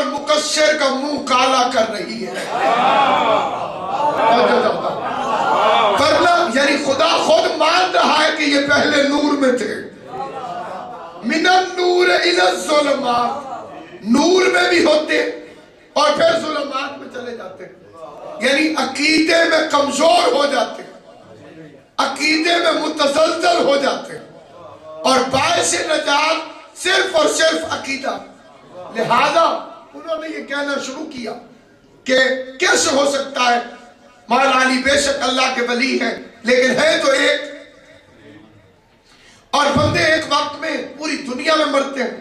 پر مقصر کا منہ کالا کر رہی ہے. ورنہ یعنی خدا خود مان رہا ہے کہ یہ پہلے نور میں تھے. من النور الی الظلمات، نور میں بھی ہوتے اور پھر ظلمات میں چلے جاتے. یعنی عقیدے میں کمزور ہو جاتے، عقیدے میں متزلزل ہو جاتے، اور باعث نجات صرف اور صرف عقیدہ. لہذا انہوں نے یہ کہنا شروع کیا کہ کیسے ہو سکتا ہے مولا علی بے شک اللہ کے ولی ہیں لیکن ہے تو ایک، اور بندے ایک وقت میں پوری دنیا میں مرتے ہیں،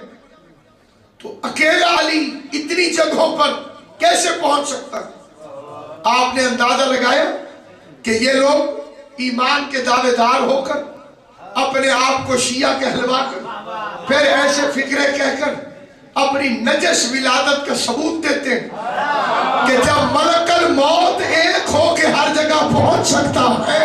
تو اکیلا علی اتنی جگہوں پر کیسے پہنچ سکتا ہے؟ آپ نے اندازہ لگایا کہ یہ لوگ ایمان کے دعوے دار ہو کر اپنے آپ کو شیعہ کہلوا کر پھر ایسے فکرے کہہ کر اپنی نجس ولادت کا ثبوت دیتے ہیں کہ جب ملک الموت ایک ہو کے ہر جگہ پہنچ سکتا ہے.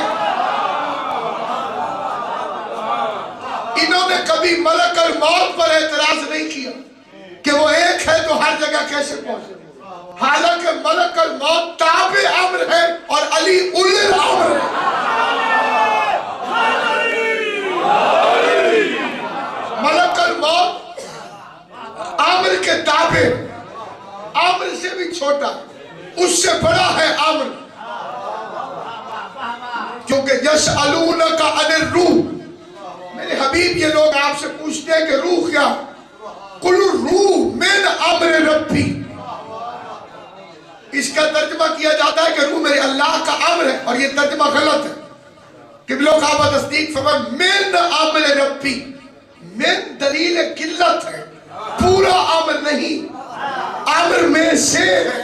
انہوں نے کبھی ملک الموت پر اعتراض نہیں کیا کہ وہ ایک ہے تو ہر جگہ کیسے پہنچے، حالانکہ ملک الموت تابع امر ہے اور علی اولی الامر ہے. ملک الموت عامر کے تابع، عامر سے بھی چھوٹا، اس سے بڑا ہے عامر. کیونکہ یسألونک عن الروح، میرے حبیب یہ لوگ آپ سے پوچھتے ہیں کہ روح کیا؟ قل الروح من امر ربی. اس کا ترجمہ کیا جاتا ہے کہ روح میرے اللہ کا امر ہے، اور یہ ترجمہ غلط ہے. قبلہ کعبہ تصدیق فرمائے من امر ربی، من دلیل قلت ہے، پورا امر نہیں، امر میں سے ہے،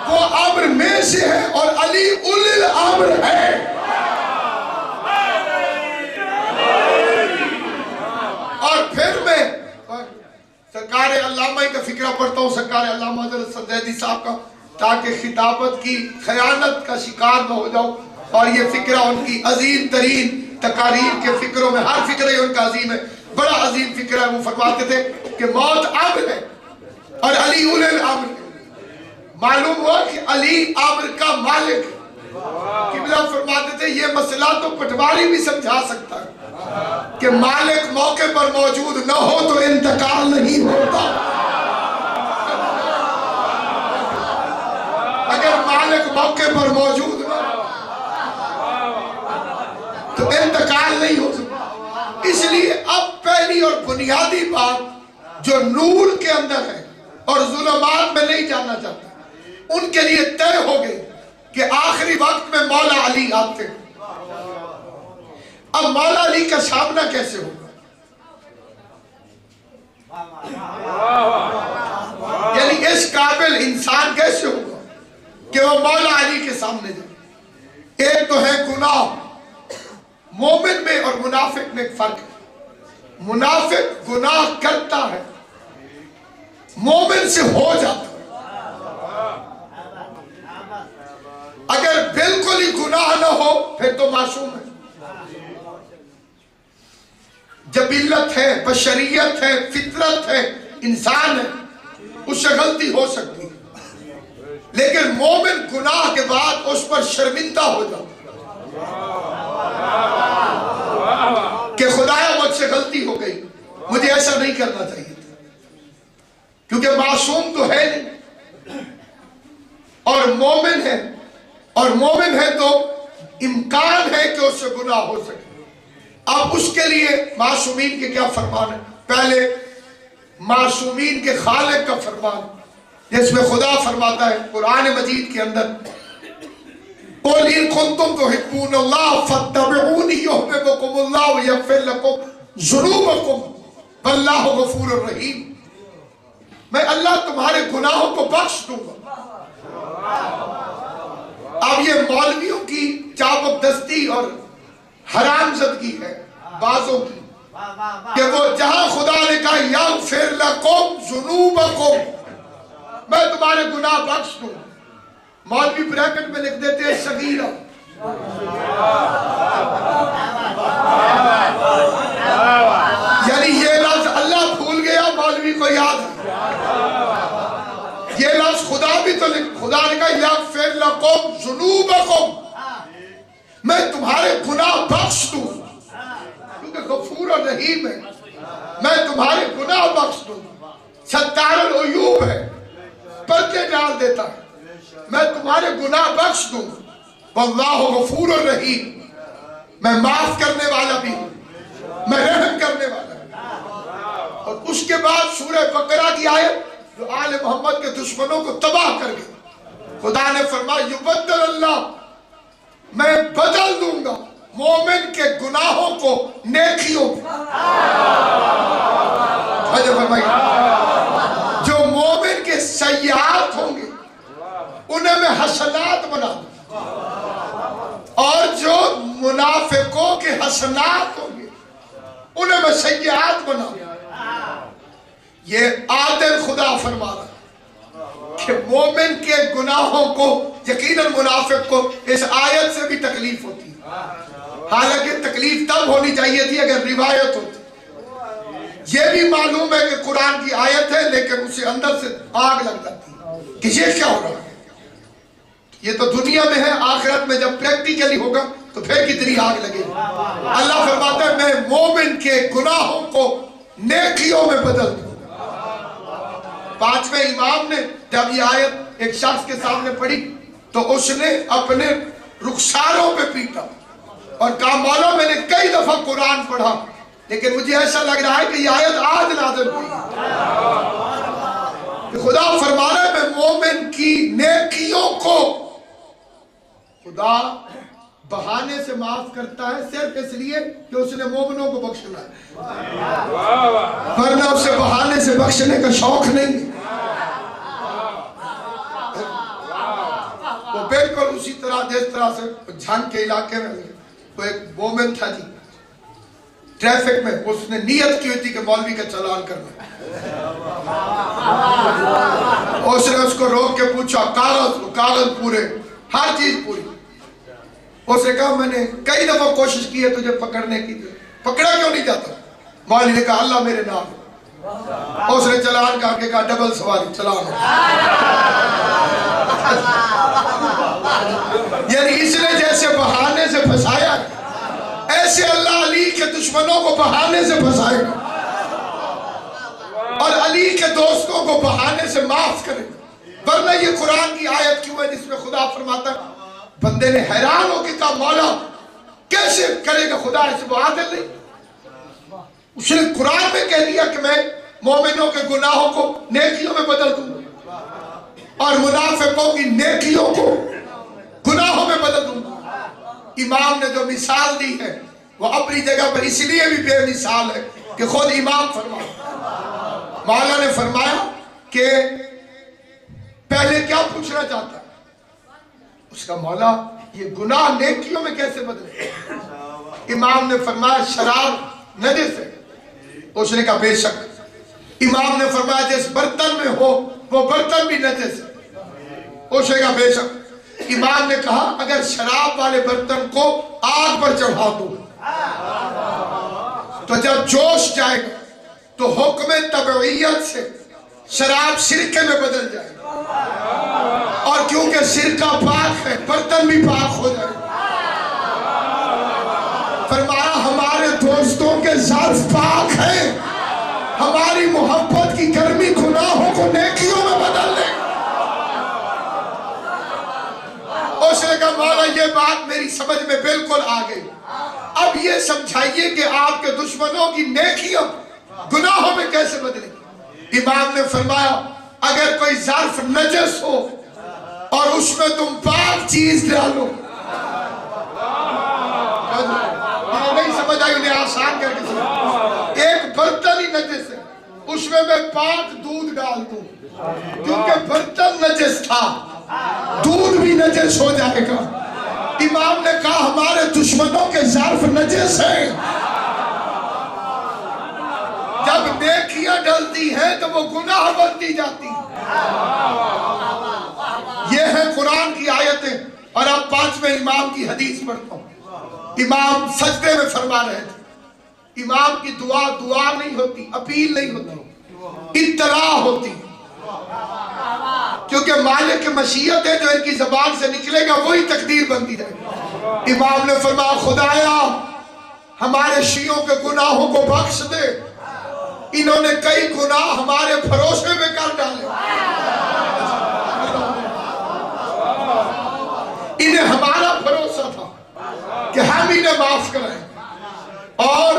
وہ امر میں سے ہے اور علی اولی الامر ہے. اور پھر میں سرکار علامہ کا فکرہ پڑھتا ہوں، سرکار علامہ حضرت سنجیدی صاحب کا، تاکہ خطابت کی خیانت کا شکار نہ ہو جاؤ. اور یہ فکرہ ان کی عظیم ترین تقاریر کے فکروں میں، ہر فکرہ ان کا عظیم ہے، بڑا عظیم فکرہ ہے. وہ فرماتے تھے کہ موت امر ہے اور علی اولی الامر ہے. معلوم ہوا کہ علی امر کا مالک ہے. قبلہ فرماتے تھے یہ مسئلہ تو پٹواری بھی سمجھا سکتا ہے کہ مالک موقع پر موجود نہ ہو تو انتقال نہیں ہوتا. اگر مالک موقع پر موجود نہ ہو تو انتقال نہیں ہو سکتا. اس لیے اب پہلی اور بنیادی بات جو نور کے اندر ہے اور ظلمات میں نہیں جانا چاہتا، ان کے لیے طے ہو گئی کہ آخری وقت میں مولا علی آتے ہیں. اب مولا علی کا سامنا کیسے ہوگا؟ یعنی اس قابل انسان کیسے ہوگا کہ وہ مولا علی کے سامنے جائے؟ ایک تو ہے گناہ. مومن میں اور منافق میں ایک فرق ہے. منافق گناہ کرتا ہے، مومن سے ہو جاتا ہے. اگر بالکل ہی گناہ نہ ہو پھر تو معصوم ہے. جبلت ہے، بشریت ہے، فطرت ہے، انسان ہے، اس سے غلطی ہو سکتی ہے. لیکن مومن گناہ کے بعد اس پر شرمندہ ہو جاتا ہے کہ خدایا مجھ سے غلطی ہو گئی، مجھے ایسا نہیں کرنا چاہیے تھا. کیونکہ معصوم تو ہے نہیں اور مومن ہے، اور مومن ہے تو امکان ہے کہ اس سے گناہ ہو سکے. اب اس کے لیے معصومین کے کیا فرمان ہے؟ پہلے معصومین کے خالق کا فرمان، جس میں خدا فرماتا ہے قرآن مجید کے اندر قُلْ إِن كُنتُمْ تُحِبُّونَ اللَّهَ فَاتَّبِعُونِي يُحْبِبْكُمُ اللَّهُ وَيَغْفِرْ لَكُمْ ذُنُوبَكُمْ وَاللَّهُ غَفُورٌ رَحِيمٌ. میں اللہ تمہارے گناہوں کو بخش دوں گا. اب یہ مولویوں کی چابک دستی اور حرام زدگی ہے بعضوں کی کہ وہ جہاں خدا نے کہا یغفر لکم ذنوبکم، میں تمہارے گناہ بخش دوں، مولوی بریکٹ میں لکھ دیتے ہیں صغیرہ. یعنی یہ لفظ اللہ بھول گیا، مولوی کو یاد ہے. خدا بھی تو خدا نے کہا یغفر لکم ذنوبکم، میں تمہارے گناہ بخش دوں، کیونکہ غفور اور رحیم ہے، میں تمہارے گناہ بخش دوں، ستار العیوب ہے، پردے ڈال دیتا ہے، میں تمہارے گناہ بخش دوں، واللہ غفور الرحیم، میں معاف کرنے والا بھی ہوں، میں رحم کرنے والا ہوں۔ اور اس کے بعد سورہ بقرہ کی آیت جو آل محمد کے دشمنوں کو تباہ کر گئی، خدا نے فرمایا یبدل اللہ، میں بدل دوں گا مومن کے گناہوں کو نیکیوں میں۔ جو مومن کے سیئات ہوں گے انہیں میں حسنات بنا دوں، اور جو منافقوں کے حسنات ہوں گے انہیں میں سیئات بنا دوں۔ یہ عادل خدا فرما رہا ہے کہ مومن کے گناہوں کو، یقیناً منافق کو اس آیت سے بھی تکلیف ہوتی ہے، حالانکہ تکلیف تب ہونی چاہیے تھی اگر روایت ہوتی۔ یہ بھی معلوم ہے کہ قرآن کی آیت ہے لیکن اسے اندر سے آگ لگ جاتی ہے کہ یہ کیا ہو رہا ہے۔ یہ تو دنیا میں ہے، آخرت میں جب پریکٹیکلی ہوگا تو پھر کتنی آگ لگے گی۔ اللہ فرماتا ہے میں مومن کے گناہوں کو نیکیوں میں بدل دوں۔ پانچویں امام نے جب یہ آیت ایک شخص کے سامنے پڑھی تو اس نے اپنے رخساروں پہ پیٹا اور کہا مولا میں نے کئی دفعہ قرآن پڑھا لیکن مجھے ایسا لگ رہا ہے کہ یہ آیت آج نازل ہوئی۔ خدا فرما رہا ہے میں مومن کی نیکیوں کو خدا بہانے سے معاف کرتا ہے، صرف اس لیے کہ اس نے مومنوں کو بخشنا ہے، ورنہ اسے بہانے سے بخشنے کا شوق نہیں۔ وہ بالکل اسی طرح جس طرح سے جھنگ کے علاقے میں وہ ایک مومن تھا جی، ٹریفک میں اس نے نیت کی ہوئی تھی کہ مولوی کا چلان کرنا، اس نے اس کو روک کے پوچھا کاغذ پورے، ہر چیز پوری۔ اس نے کہا میں نے کئی دفعہ کوشش کی ہے تجھے پکڑنے کی، پکڑا کیوں نہیں جاتا؟ مولوی نے کہا اللہ میرے نام۔ اس نے چلان کر کے کہا ڈبل سواری چلان ہو۔ یعنی اس نے جیسے بہانے سے پھنسایا ایسے اللہ علی کے دشمنوں کو بہانے سے پھنسائے گا اور علی کے دوستوں کو بہانے سے معاف کرے گا۔ ورنہ یہ قرآن کی آیت کیوں ہے جس میں خدا فرماتا ہے، بندے نے حیران ہو کے کہا مولا کیسے کرے گا خدا ایسے؟ وہ عادل نہیں، اس نے قرآن میں کہہ دیا کہ میں مومنوں کے گناہوں کو نیکیوں میں بدل دوں اور منافقوں کی نیکیوں کو گناہوں میں بدل دوں۔ امام نے جو مثال دی ہے وہ اپنی جگہ پر اس لیے بھی بے مثال ہے کہ خود امام فرمایا، مولا نے فرمایا کہ پہلے کیا پوچھنا چاہتا ہے؟ اس کا مولا یہ گناہ نیکیوں میں کیسے بدلے؟ امام نے فرمایا شراب نجس ہے۔ اس نے کہا بے شک۔ امام نے فرمایا جس برتن میں ہو وہ برتن بھی نجس ہے۔ اس نے کہا بے شک۔ امام نے کہا اگر شراب والے برتن کو آگ پر چڑھا دو تو جب جوش جائے گا تو حکم طبعیت سے شراب سرکے میں بدل جائے گا، اور کیونکہ سرکہ پاک ہے برتن بھی پاک ہو جائے گا۔ فرمایا ہمارے دوستوں کے ظرف پاک ہیں، ہماری محبت کی گرمی گناہوں کو نیکیوں میں بدل دے۔ اس نے کہا مولا یہ بات میری سمجھ میں بالکل آ گئی، اب یہ سمجھائیے کہ آپ کے دشمنوں کی نیکیاں گناہوں میں کیسے بدلیں؟ امام نے فرمایا اگر کوئی ظرف نجس ہو اور اس میں تم پاک چیز ڈالو، نہیں سمجھ آئی انہیں آسان کر کے سمجھ، ایک برتن ہی نجس ہے اس میں پاک دودھ ڈال دوں، کیونکہ برتن نجس تھا دودھ بھی نجس ہو جائے گا۔ امام نے کہا ہمارے دشمنوں کے ظرف نجس ہیں، جب نیکیاں ڈلتی ہیں تو وہ گناہ بنتی جاتی ہیں۔ یہ ہے قرآن کی آیتیں۔ اور اب پانچویں امام کی حدیث پڑھتا ہوں۔ امام سجدے میں فرما رہے تھے، امام کی دعا نہیں ہوتی، اپیل نہیں ہوتی، اطلاع ہوتی، کیونکہ کیونکہ مالک مشیت ہے، جو ان کی زبان سے نکلے گا وہی تقدیر بنتی رہے گی۔ امام نے فرمایا خدایا ہمارے شیعوں کے گناہوں کو بخش دے، انہوں نے کئی گناہ ہمارے بھروسے میں کر ڈالے، انہیں ہمارا بھروسہ تھا کہ ہم انہیں معاف کریں۔ اور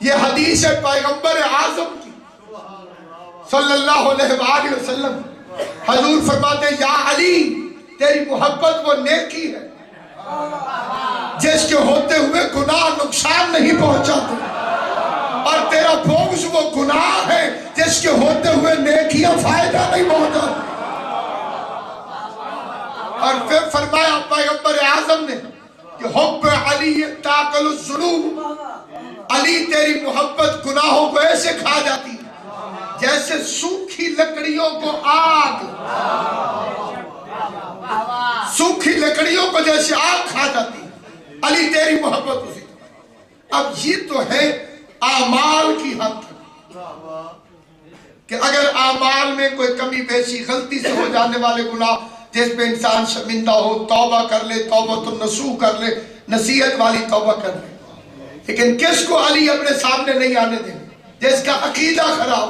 یہ حدیث ہے پیغمبر اعظم کی صلی اللہ علیہ وآلہ وسلم، حضور فرماتے ہیں یا علی تیری محبت وہ نیکی ہے جس کے ہوتے ہوئے گناہ نقصان نہیں پہنچاتے، اور تیرا بغض وہ گناہ ہے جس کے ہوتے ہوئے نیکیاں فائدہ نہیں پہنچاتی۔ اور پھر فرمایا پیغمبر اعظم نے کہ حب علی تاکل الذنوب، علی تیری محبت گناہوں کو ایسے کھا جاتی ہے جیسے سوکھی لکڑیوں کو آگ، سوکھی لکڑیوں کو جیسے آگ کھا جاتی ہے، علی تیری محبت اسی طرح۔ اب یہ تو ہے اعمال کی حد کہ اگر اعمال میں کوئی کمی بیشی غلطی سے ہو جانے والے گناہ جس پہ انسان شرمندہ ہو توبہ کر لے، توبۃ النصوح کر لے، نصیحت والی توبہ کر لے، لیکن کس کو علی اپنے سامنے نہیں آنے دیں جس کا عقیدہ خراب۔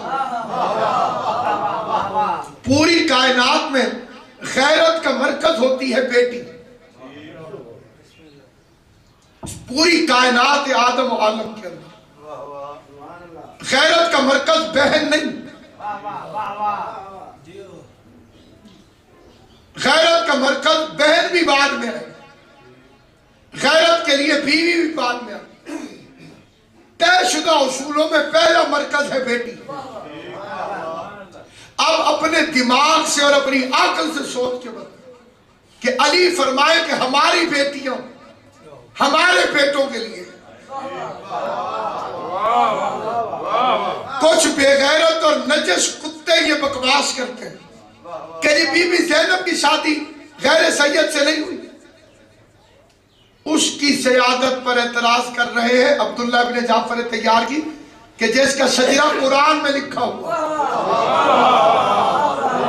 پوری کائنات میں غیرت کا مرکز ہوتی ہے بیٹی، پوری کائنات آدم و عالم کے اندر غیرت کا مرکز بہن نہیں، غیرت کا مرکز بہن بھی بعد میں ہے، غیرت کے لیے بیوی بھی بعد میں ہے۔ طے شدہ اصولوں میں پہلا مرکز ہے بیٹی۔ اب اپنے دماغ سے اور اپنی عقل سے سوچ کے بتا کہ علی فرمائے کہ ہماری بیٹیاں ہمارے بیٹوں کے لیے، کچھ بے غیرت اور نجس کتے یہ بکواس کرتے ہیں کہ بی بی زینب کی شادی غیر سید سے نہیں ہوئی، اس کی سیادت پر اعتراض کر رہے ہیں عبداللہ ابن جعفر طیار کی کہ جس کا شجرہ قرآن میں لکھا ہوا،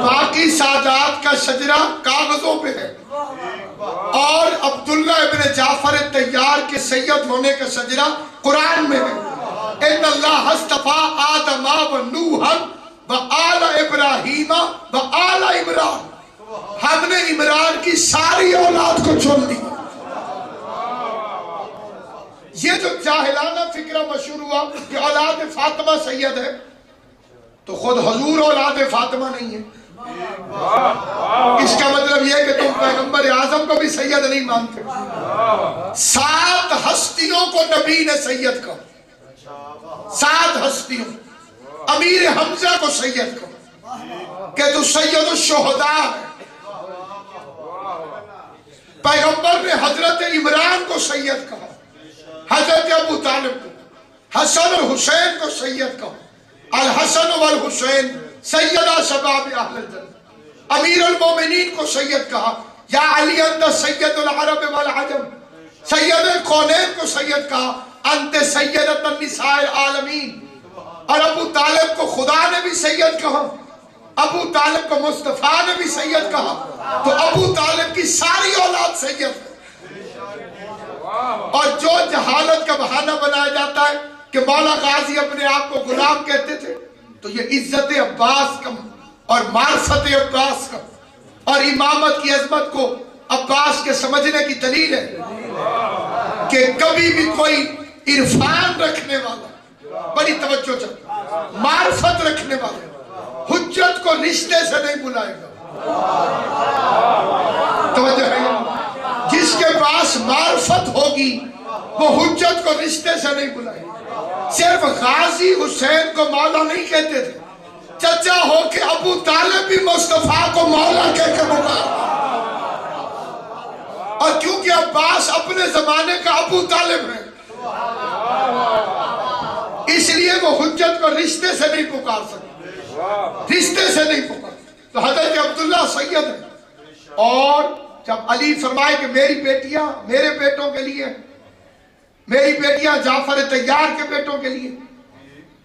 باقی سادات کا شجرہ کاغذوں پہ ہے، اور عبداللہ ابن جعفر طیار کے سید ہونے کا شجرہ قرآن میں ہے۔ ان اللہ اصطفیٰ آدم و نوحا و آل ابراہیم و آل عمران، ہم نے عمران کی ساری اولاد کو چن لی۔ یہ جو جاہلانہ فکرہ مشہور ہوا کہ اولاد فاطمہ سید ہے، تو خود حضور اولاد فاطمہ نہیں ہے، اس کا مطلب یہ کہ تم پیغمبر اعظم کو بھی سید نہیں مانتے۔ 7 ہستیوں کو نبی نے سید کہا، 7 ہستیوں، امیر حمزہ کو سید کہا کہ تو سید الشہداء ہے، پیغمبر نے حضرت عمران کو سید کہا، حضرت ابو طالب کو، حسن اور حسین کو سید کہا، الحسن والحسین سیدہ شباب اہل الجنہ، امیر المومنین کو سید کہا، یا علی انت سید العرب والعجم، سید کونین کو سید کہا، انت سیدۃ النساء العالمین، اور ابو طالب کو خدا نے بھی سید کہا، ابو طالب کو مصطفیٰ نے بھی سید کہا، تو ابو طالب کی ساری اولاد سید ہے۔ اور جو جہالت کا بہانہ بنایا جاتا ہے کہ مولا غازی اپنے آپ کو غلام کہتے تھے، تو یہ عزت عباس کا اور معرفت عباس کا اور امامت کی عظمت کو عباس کے سمجھنے کی دلیل ہے کہ کبھی بھی کوئی عرفان رکھنے والا، بڑی توجہ چاہتا، معرفت رکھنے والا حجت کو رشتے سے نہیں بلائے گا۔ توجہ ہے، جس کے پاس معرفت ہوگی وہ حجت کو رشتے سے نہیں بلائے گا۔ صرف غازی حسین کو مولا نہیں کہتے تھے، چچا ہو کے ابو طالب بھی مصطفیٰ کو مولا کہہ کے پکارا، اور کیونکہ عباس اپنے زمانے کا ابو طالب ہے اس لیے وہ حجت کو رشتے سے نہیں پکار سکتے، رشتے سے نہیں پکار۔ تو حضرت عبداللہ سید ہے، اور جب علی فرمائے کہ میری بیٹیاں میرے بیٹوں کے لیے، میری بیٹیاں جعفر طیار کے بیٹوں کے لیے،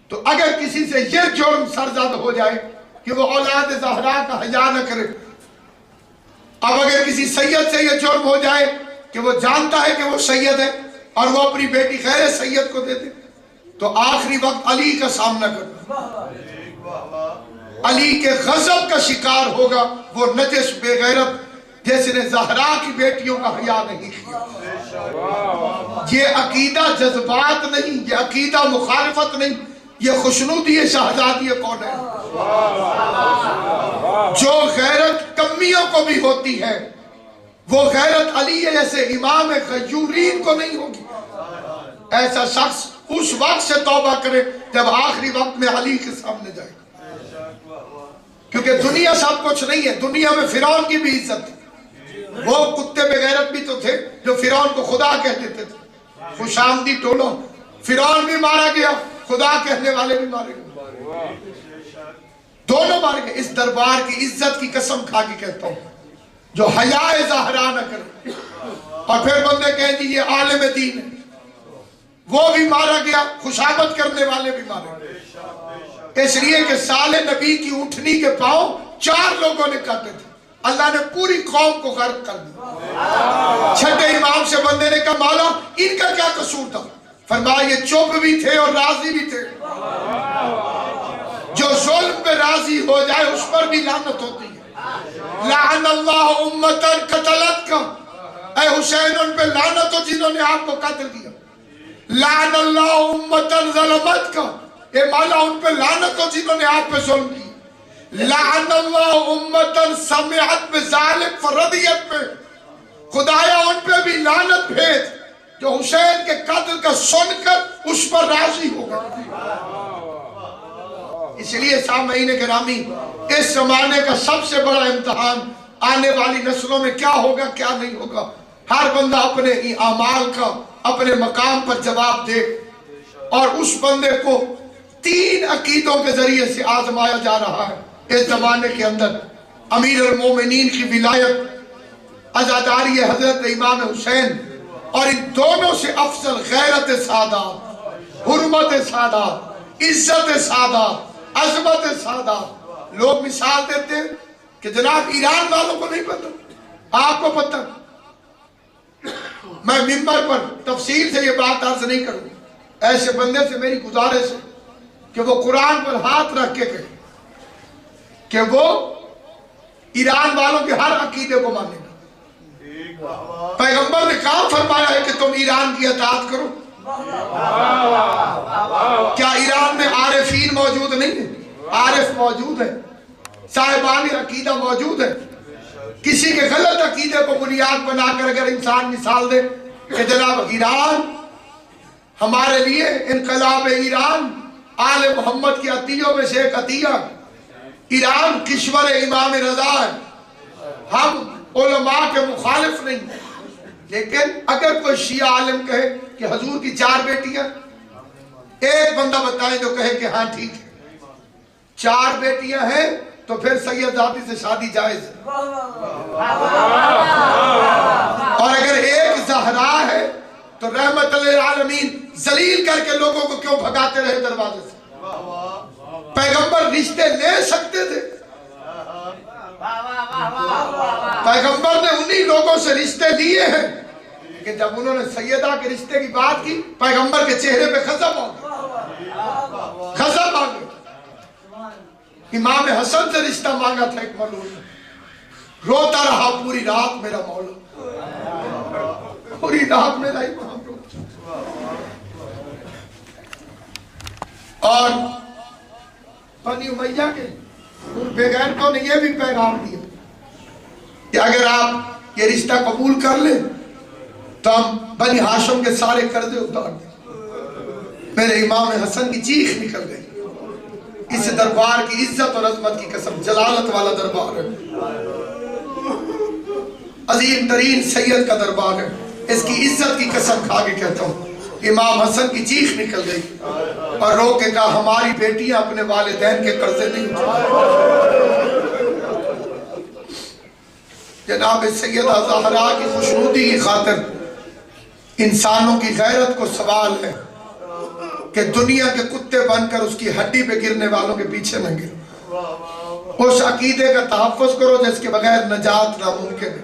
تو اگر کسی سے یہ جرم سرزد ہو جائے کہ وہ اولاد زہرا کا حیا نہ کرے اب اگر کسی سید سے یہ جرم ہو جائے کہ وہ جانتا ہے کہ وہ سید ہے اور وہ اپنی بیٹی غیر سید کو دے دے، تو آخری وقت علی کا سامنا کرنا، علی کے غضب کا شکار ہوگا وہ نجس بے غیرت جس نے زہرا کی بیٹیوں کا حیا نہیں کیا۔ یہ عقیدہ جذبات نہیں، یہ عقیدہ مخالفت نہیں، یہ خوشنودی شہزادی کون ہے؟ جو غیرت کمیوں کو بھی ہوتی ہے وہ غیرت علی جیسے امام غیورین کو نہیں ہوگی۔ ایسا شخص اس وقت سے توبہ کرے جب آخری وقت میں علی کے سامنے جائے، کیونکہ دنیا سب کچھ نہیں ہے۔ دنیا میں فرعون کی بھی عزت تھی، وہ کتے بے غیرت بھی تو تھے جو فرعون کو خدا کہہ دیتے تھے، خوش آمدید ٹولو۔ فرعون بھی مارا گیا، خدا کہنے والے بھی مارے گئے، دونوں مارے گئے۔ اس دربار کی عزت کی قسم کھا کے کہتا ہوں جو حیا زہرا نہ کرے اور پھر بندے کہیں جی یہ عالم دین ہے، وہ بھی مارا گیا، خوشامد کرنے والے بھی مارے گئے، اس لیے کہ سال نبی کی اونٹنی کے پاؤں 4 لوگوں نے کاٹے تھے، اللہ نے پوری قوم کو غرق کر دیا۔ چھٹے امام سے بندے نے کہا مولا ان کا کیا قصور تھا؟ فرمایا یہ چپ بھی تھے اور راضی بھی تھے۔ جو ظلم پہ راضی ہو جائے اس پر بھی لعنت ہوتی ہے۔ لعن اللہ امتن قتلت کا، اے حسین ان پہ لعنت ہو جنہوں نے آپ کو قتل کیا۔ لعن اللہ امتن ظلمت کا، اے مولا ان پہ لعنت ہو جنہوں نے آپ پہ ظلم کی۔ لعن اللہ امتن سمعت بظالم فرضیت پہ، خدایا ان پہ بھی لعنت بھیج جو حسین کے قتل کا سن کر اس پر راضی ہوگا۔ اس لیے سامعین گرامی، اس زمانے کا سب سے بڑا امتحان آنے والی نسلوں میں کیا ہوگا کیا نہیں ہوگا، ہر بندہ اپنے اعمال کا اپنے مقام پر جواب دے، اور اس بندے کو 3 عقیدوں کے ذریعے سے آزمایا جا رہا ہے اس زمانے کے اندر۔ امیر المومنین کی ولایت، عزاداری حضرت امام حسین، اور ان دونوں سے افضل غیرت سادات، حرمت سادات، عزت سادات، عظمت سادات۔ لوگ مثال دیتے ہیں کہ جناب ایران والوں کو نہیں پتہ، آپ کو پتہ۔ میں ممبر پر تفصیل سے یہ بات عرض نہیں کروں، ایسے بندے سے میری گزارش ہے کہ وہ قرآن پر ہاتھ رکھ کے کہے کہ وہ ایران والوں کے ہر عقیدے کو مانے گا۔ پیغمبر نے کہاں فرمایا ہے کہ تم ایران کی اطاعت کرو؟ کیا ایران میں عارفین موجود نہیں ہیں؟ عارف موجود ہے، صاحبان عقیدہ موجود ہے۔ کسی کے غلط عقیدے کو بنیاد بنا کر اگر انسان مثال دے کہ جناب ایران ہمارے لیے انقلاب ایران آل محمد کی عطیوں میں سے ایک عطیہ، ایران کشور امام رضا ہے، ہم علماء کے مخالف نہیں، لیکن اگر کوئی شیعہ عالم کہے کہ حضور کی 4 بیٹیاں، ایک بندہ بتائیں جو کہے کہ ہاں ٹھیک ہے 4 بیٹیاں ہیں تو پھر سید زادی سے شادی جائز ہے، اور اگر ایک زہرا ہے تو رحمت للعالمین ذلیل کر کے لوگوں کو کیوں بھگاتے رہے دروازے سے؟ پیغمبر رشتے لے سکتے تھے، پیغمبر نے انہی لوگوں سے رشتے لیے ہیں کہ جب انہوں نے سیدہ کے رشتے کی بات کی پیغمبر کے چہرے پہ غضب آ گیا، غضب آ گیا۔ امام حسن سے رشتہ مانگا تھا ایک ملعون نے، روتا رہا پوری رات میرا مولا، پوری رات میرا امام روتا۔ اور بنی امیہ کے ان بے غیرتوں نے یہ بھی پیغام دیا کہ اگر آپ یہ رشتہ قبول کر لیں تو ہم بنی ہاشم کے سارے قرضے اتار دیں۔ میرے امام حسن کی چیخ نکل گئی۔ اس دربار کی عزت اور عظمت کی قسم، جلالت والا دربار ہے، عظیم ترین سید کا دربار ہے، اس کی عزت کی قسم کھا کے کہتا ہوں امام حسن کی چیخ نکل گئی اور رو کے کہا ہماری بیٹیاں اپنے والدین کے قرضے نہیں اٹھائیں۔ جناب سیدہ زہرا کی خوشنودی کی خاطر انسانوں کی غیرت کو سوال ہے کہ دنیا کے کتے بن کر اس کی ہڈی پہ گرنے والوں کے پیچھے نہ گرو۔ اس عقیدے کا تحفظ کرو جس کے بغیر نجات ناممکن ہے.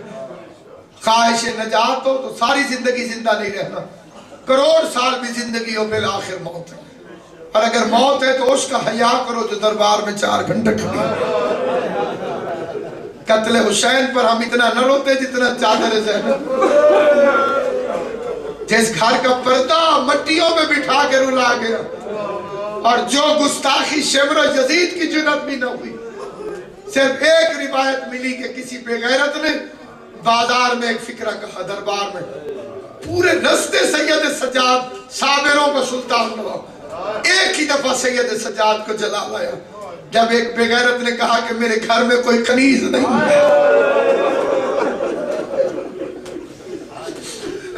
خواہش نجات ہو تو ساری زندگی زندہ نہیں رہنا، کروڑ سال بھی زندگی ہو بالآخر موت ہے. اور اگر موت ہے تو اس کا حیا کرو جو دربار میں 4 گھنٹے کھڑی. قتل حسین پر ہم اتنا نہ روتے جتنا چادر زینب. جس گھر کا پردہ مٹیوں میں بٹھا کے رلا گیا، اور جو گستاخی شمر و یزید کی جرات بھی نہ ہوئی. صرف ایک روایت ملی کہ کسی بے غیرت نے بازار میں ایک فکرہ کہا، دربار میں پورے رستے سید سجاد صابروں کا سلطان ہوا، ایک ہی دفعہ سید سجاد کو جلا لایا. جب ایک بے غیرت نے کہا کہ میرے گھر میں کوئی کنیز نہیں ہے،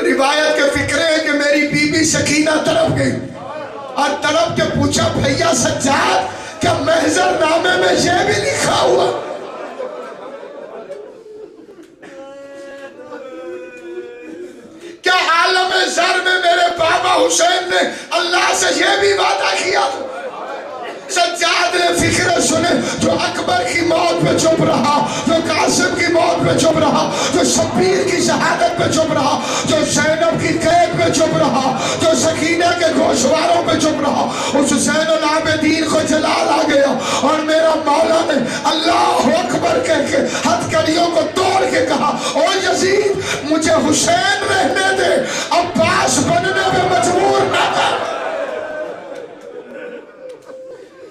روایت کے فکرے ہیں کہ میری بی بی سکینہ تڑپ گئی اور تڑپ کے پوچھا بھیا سجاد کیا محضر نامے میں یہ بھی لکھا ہوا؟ کیا عالم زر میں میرے بابا حسین نے اللہ سے یہ بھی وعدہ کیا تھا؟ سجاد نے فکر سنے، جو اکبر کی موت پہ چپ رہا، جو قاسم کی موت پہ چپ رہا، جو شبیر کی شہادت پہ چپ رہا، جو زینب کی قید پہ چپ رہا، جو سکینہ کے گوشواروں پہ چپ رہا، اس حسین العابدین کو جلال آ گیا. اور میرا مولا نے اللہ اکبر کہہ کے ہتھکڑیوں کو توڑ کے کہا، او یزید مجھے حسین رہنے دے، عباس بننے میں مجبور نہ کر.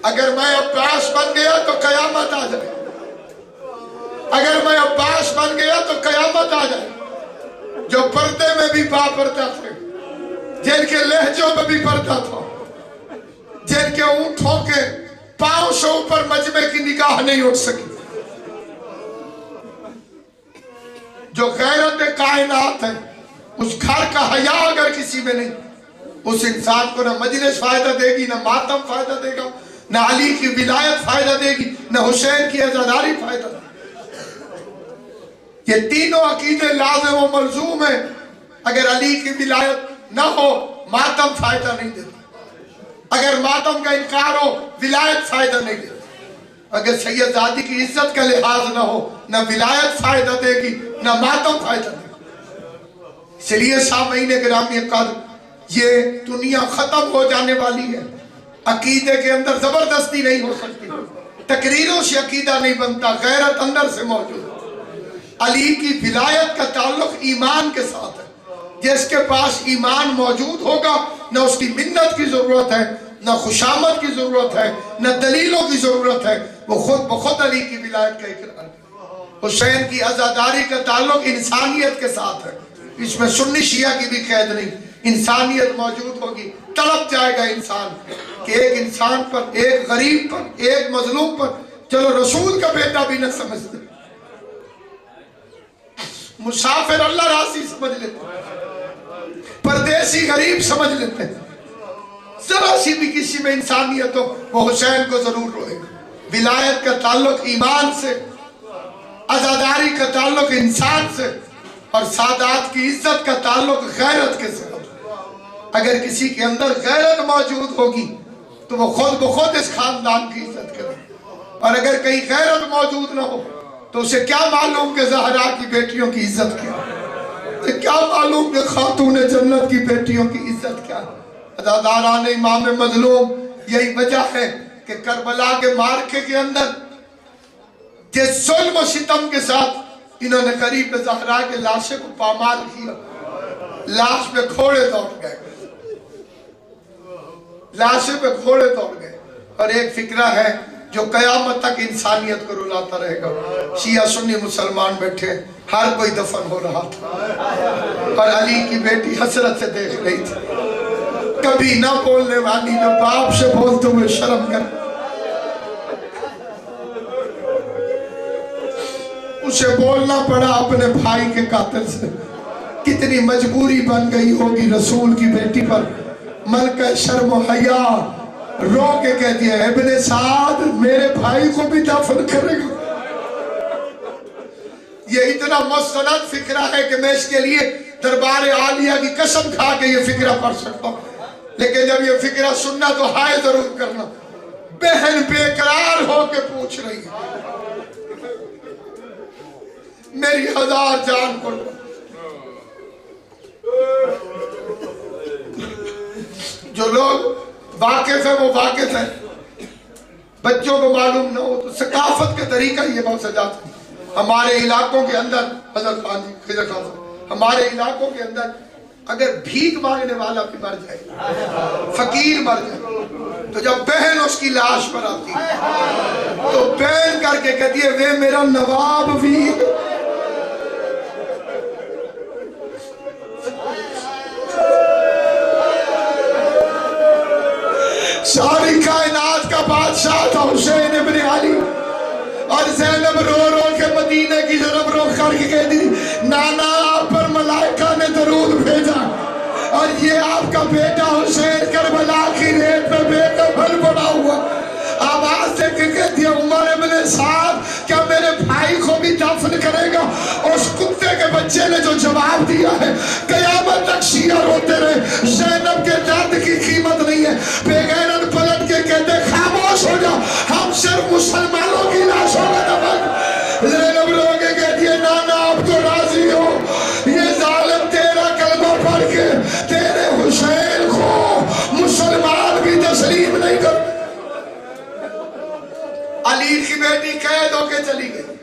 اگر میں عباس بن گیا تو قیامت آ جائے، اگر میں عباس بن گیا تو قیامت آ جائے. جو پردے میں بھی با پردہ تھے، جن کے لہجوں میں بھی پردہ تھا، جن کے اونٹوں کے پاؤں سے اوپر مجمع کی نگاہ نہیں اٹھ سکی، جو غیرت کائنات ہے، اس گھر کا حیا اگر کسی میں نہیں، اس انسان کو نہ مجلس فائدہ دے گی، نہ ماتم فائدہ دے گا، نہ علی کی ولایت فائدہ دے گی، نہ حسین کی عزاداری فائدہ دے گی. یہ تینوں عقیدے لازم و ملزوم ہیں. اگر علی کی ولایت نہ ہو ماتم فائدہ نہیں دیتا، اگر ماتم کا انکار ہو ولایت فائدہ نہیں دیتا، اگر سید زادی کی عزت کا لحاظ نہ ہو نہ ولایت فائدہ دے گی نہ ماتم فائدہ دے گی. اس لیے سامعین گرامی قدر، یہ دنیا ختم ہو جانے والی ہے. عقیدے کے اندر زبردستی نہیں ہو سکتی، تقریروں سے عقیدہ نہیں بنتا، غیرت اندر سے موجود ہے. علی کی ولایت کا تعلق ایمان کے ساتھ ہے. جس کے پاس ایمان موجود ہوگا نہ اس کی منت کی ضرورت ہے، نہ خوشامد کی ضرورت ہے، نہ دلیلوں کی ضرورت ہے، وہ خود بخود علی کی ولایت کا اقرار ہے. حسین کی عزاداری کا تعلق انسانیت کے ساتھ ہے. اس میں سنی شیعہ کی بھی قید نہیں، انسانیت موجود ہوگی. تڑپ جائے گا انسان کہ ایک انسان پر، ایک غریب پر، ایک مظلوم پر، چلو رسول کا بیٹا بھی نہ سمجھتے، مسافر اللہ راسی سمجھ لیتے، پردیسی غریب سمجھ لیتے، ذرا سی بھی کسی میں انسانیت ہو وہ حسین کو ضرور روئے گا. ولایت کا تعلق ایمان سے، عزاداری کا تعلق انسان سے، اور سادات کی عزت کا تعلق غیرت کے ساتھ. اگر کسی کے اندر غیرت موجود ہوگی تو وہ خود بخود اس خاندان کی عزت کرے، اور اگر کہیں غیرت موجود نہ ہو تو اسے کیا معلوم کہ زہرا کی بیٹیوں کی عزت کیا ہے، کیا معلوم کہ خاتون جنت کی بیٹیوں کی عزت کیا ہے. عزاداران امام مظلوم، یہی وجہ ہے کہ کربلا کے مارکے کے اندر جس ظلم و ستم کے ساتھ انہوں نے قریب زہرا کے لاشے کو پامال کیا، لاش پہ گھوڑے دوڑ گئے، لاشے پہ گھوڑے دوڑ گئے. اور ایک فکرہ ہے جو قیامت تک انسانیت کو رلاتا رہے گا. شیعہ سنی مسلمان بیٹھے، ہر کوئی دفن ہو رہا تھا اور علی کی بیٹی حسرت سے دیکھ رہی تھی. کبھی نہ بولنے والی، نہ باپ سے بولتے ہوئے شرم کر، اسے بولنا پڑا اپنے بھائی کے قاتل سے. کتنی مجبوری بن گئی ہوگی رسول کی بیٹی پر. ملکہ شرم و حیا رو کے کہہ دیا، ابن سعد میرے بھائی کو بھی دفن کرے گا. یہ اتنا مستند فکرہ ہے کہ میں اس کے لیے دربار عالیہ کی قسم کھا کے یہ فکرہ پڑھ سکتا ہوں، لیکن جب یہ فکرہ سننا تو ہائے ضرور کرنا. بہن بے قرار ہو کے پوچھ رہی ہے میری 1000 جان قربان. جو لوگ واقف ہیں وہ واقف ہیں, بچوں کو معلوم نہ ہو تو ثقافت کا طریقہ یہ بہت سجاتا ہے. ہمارے علاقوں کے اندر حضرت خان جی, خضر خان صاحب, ہمارے علاقوں کے اندر اگر بھیک مانگنے والا بھی مر جائے, فقیر مر جائے, تو جب بہن اس کی لاش پر آتی ہے تو بہن کر کے کہتی ہے وہ میرا نواب بھی. ساری کائنات کا بادشاہ تھا حسین ابن علی, اور زینب رو رو کے مدینے کی طرف رخ کر کے کہتی نانا آپ پر ملائکہ نے درود بھیجا, اور یہ آپ کا بیٹا حسین کربلا کی ریت میں بے کفن پڑا ہوا. آواز دے کے کہتی ہے عمر ابن سعد کیا میرے بھائی کو بھی دفن کرے گا؟ اس کتے کے بچے نے جو جواب دیا ہے قیامت تک شیعہ روتے رہے, زینب کے درد کی قیمت نہیں ہے. بیگینن پلٹ کے کہتے خاموش ہو جا, ہم صرف مسلمانوں کی لاشوں کا دفن. زینب رو کے کہتی ہے نانا آپ تو راضی ہو, یہ ظالم تیرا کلمہ پڑھ کے تیرے حسین کو مسلمان بھی تسلیم نہیں کر. علی کی بیٹی قید ہو کے چلی گئی.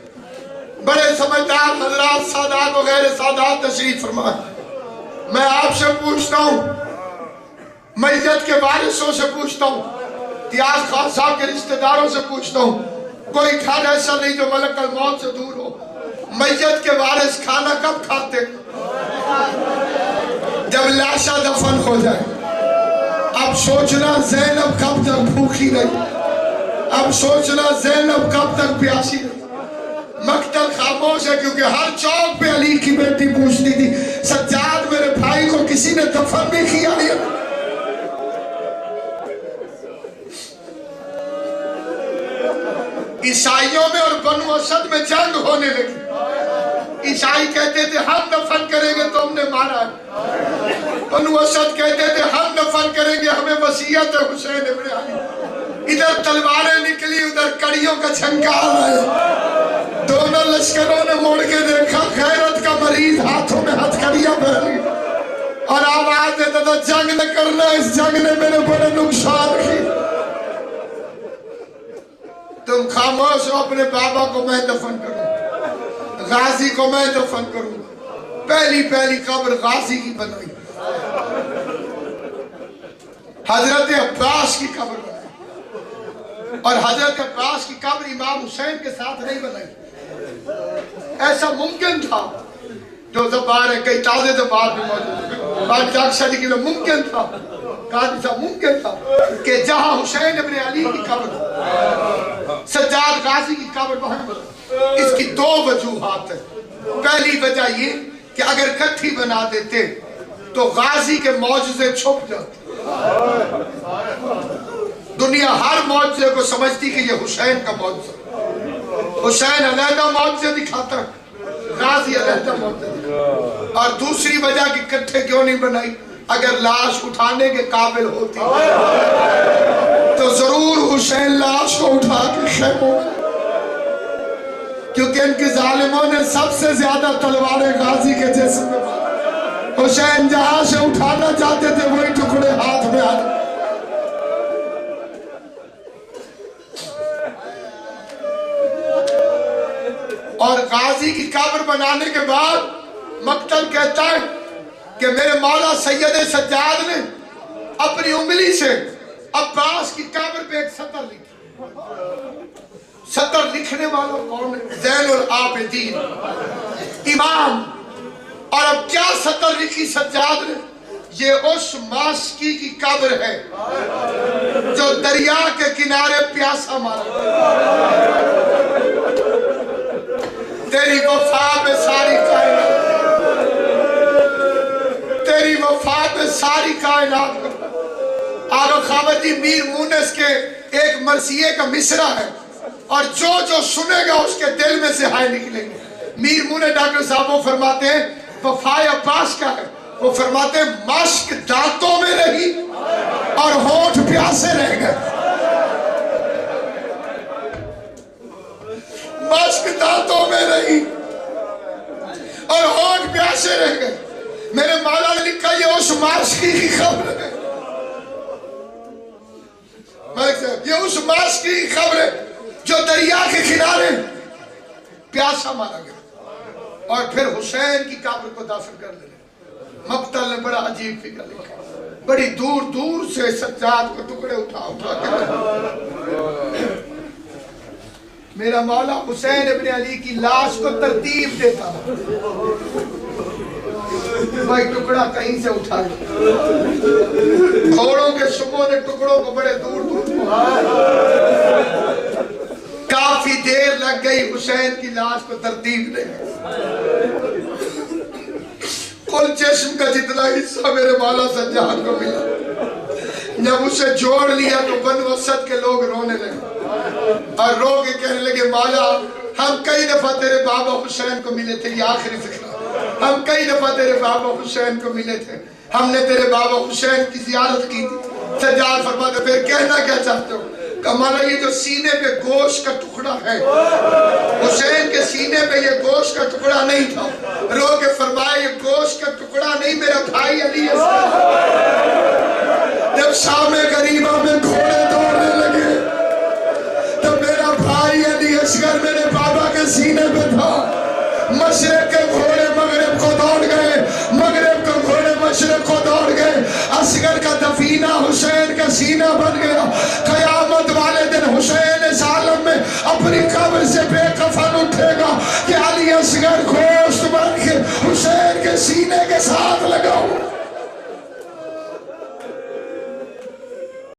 بڑے سمجھدار حضرات سادات و غیر سادات تشریف فرمائے. میں آپ سے پوچھتا ہوں, میت کے وارثوں سے پوچھتا ہوں, دیاز خان صاحب کے رشتہ داروں سے پوچھتا ہوں, کوئی گھر ایسا نہیں جو ملک الموت سے دور ہو. میت کے وارث کھانا کب کھاتے؟ جب لاشا دفن ہو جائے. اب سوچنا زینب کب تک بھوکی رہی, اب سوچنا زینب کب تک پیاسی رہی. مقتل خاموش ہے کیونکہ ہر چوک پہ علی کی بیٹی پوچھتی تھی سجاد میرے بھائی کو کسی نے دفن بھی کیا نہیں. عیسائیوں میں اور بنو اسد میں جنگ ہونے لگی. عیسائی کہتے تھے ہم دفن کریں گے تو ہم نے مارا ہے, بنو اسد کہتے تھے ہم دفن کریں گے ہمیں وصیت ہے حسین ابن علی. ادھر تلواریں نکلی ادھر کڑیوں کا چھنکار ہے. دونوں لشکروں نے موڑ کے دیکھا, غیرت کا مریض ہاتھوں میں ہتھکڑیاں پہنی اور آواز دیتا تھا جنگ نہ کرنا, اس جنگ نے میرے بڑے نقصان کی. تم خاموش ہو, اپنے بابا کو میں دفن کروں, غازی کو میں دفن کروں. پہلی قبر غازی کی بنائی, حضرت عباس کی قبر بنائی, اور حضرت عباس کی قبر امام حسین کے ساتھ نہیں بنائی. ایسا ممکن تھا جو زبان ہے, کئی تازے زبان بھی موجود, بادشاہ شادی کے لیے ممکن تھا, قاضی صاحب ممکن تھا کہ جہاں حسین ابن علی کی قبر, سجاد غازی کی قبر وہاں بنائی. اس کی 2 وجوہات ہیں. پہلی وجہ یہ کہ اگر کٹھی بنا دیتے تو غازی کے معجزے چھپ جاتے. دنیا ہر معجزے کو سمجھتی کہ یہ حسین کا معجزہ. حسین علیحدہ معجزے دکھاتا ہے, غازی علیحدہ معجزے دکھاتا. اور دوسری وجہ کہ کٹھے کیوں نہیں بنائی, اگر لاش اٹھانے کے قابل ہوتی تو ضرور حسین لاش کو اٹھا کے خیموں, کیونکہ ان کے ظالموں نے سب سے زیادہ تلواریں غازی کے جسم میں ماری. حسین جہاں سے اٹھانا چاہتے تھے وہی ٹکڑے ہاتھ میں آئے. اور غازی کی قبر بنانے کے بعد مقتل کہتا ہے کہ میرے مولا سید سجاد نے اپنی انگلی سے عباس کی قبر پہ ایک سطر لکھی. سطر لکھنے والا کون ہے؟ زین العابدین امام. اور اب کیا سطر لکھی سجاد نے؟ یہ اس ماسکی کی قبر ہے جو دریا کے کنارے پیاسا مارا. تیری وفا میں ساری کائنات, تیری وفا میں ساری کائنات. آغا خامدی میر مونس کے ایک مرثیے کا مصرع ہے, اور جو سنے گا اس کے دل میں سے ہائے نکلیں گے. میر مونس ڈاکٹر صاحب وہ فرماتے ہیں وفا عباس کا ہے, وہ فرماتے ہیں مشک دانتوں میں رہی اور ہونٹ پیاسے رہ گئے. دانتوں میں نہیں اور ہونٹ پیاسے رہ گئے. میرے مولا نے لکھا یہ اس معاشقی کی خبر ہے. یہ اس معاشقی کی خبر ہے جو دریا کے کنارے پیاسا مارا گیا اور پھر حسین کی قبر کو دفن کر دیا. مقتل نے بڑا عجیب فکر لکھا. بڑی دور دور سے سجاد کو ٹکڑے اٹھا کے میرا مولا حسین ابن علی کی لاش کو ترتیب دیتا بھائی ٹکڑا کہیں سے اٹھا گھوڑوں کے شبوں نے ٹکڑوں کو بڑے دور دور کافی دیر لگ گئی حسین کی لاش کو ترتیب دے. کل چشم کا جتنا حصہ میرے مولا سجاد کو ملا. جب اسے جوڑ لیا تو بنو اسد کے لوگ رونے لگے اور رو کے کہنے لگے مولا ہم کئی دفعہ تیرے بابا حسین کو ملے تھے. یہ آخری ذکر. ہم کئی دفعہ تیرے بابا حسین کو ملے تھے. ہم نے تیرے بابا حسین کی زیارت کی تھی. سجاد فرماتے پھر کہنا کیا چاہتے ہو؟ کہ مولا یہ جو سینے پہ گوشت کا ٹکڑا ہے حسین کے سینے پہ یہ گوشت کا ٹکڑا نہیں تھا. رو کے فرمایا یہ گوشت کا ٹکڑا نہیں میرا بھائی علی ہے. جب شام غریبہ میں گھوڑے دوڑنے لگے تو میرا بھائی علی اصغر میرے بابا کے سینے پہ تھا. مشرق کے گھوڑے مغرب کو دوڑ گئے, مغرب کے گھوڑے مشرق کو دوڑ گئے. اصغر کا دفینہ حسین کا سینہ بن گیا. قیامت والے دن حسین اس عالم میں اپنی قبر سے بے کفن اٹھے گا کہ علی اصغر گوشت بن کے حسین کے سینے کے ساتھ لگا ہوا.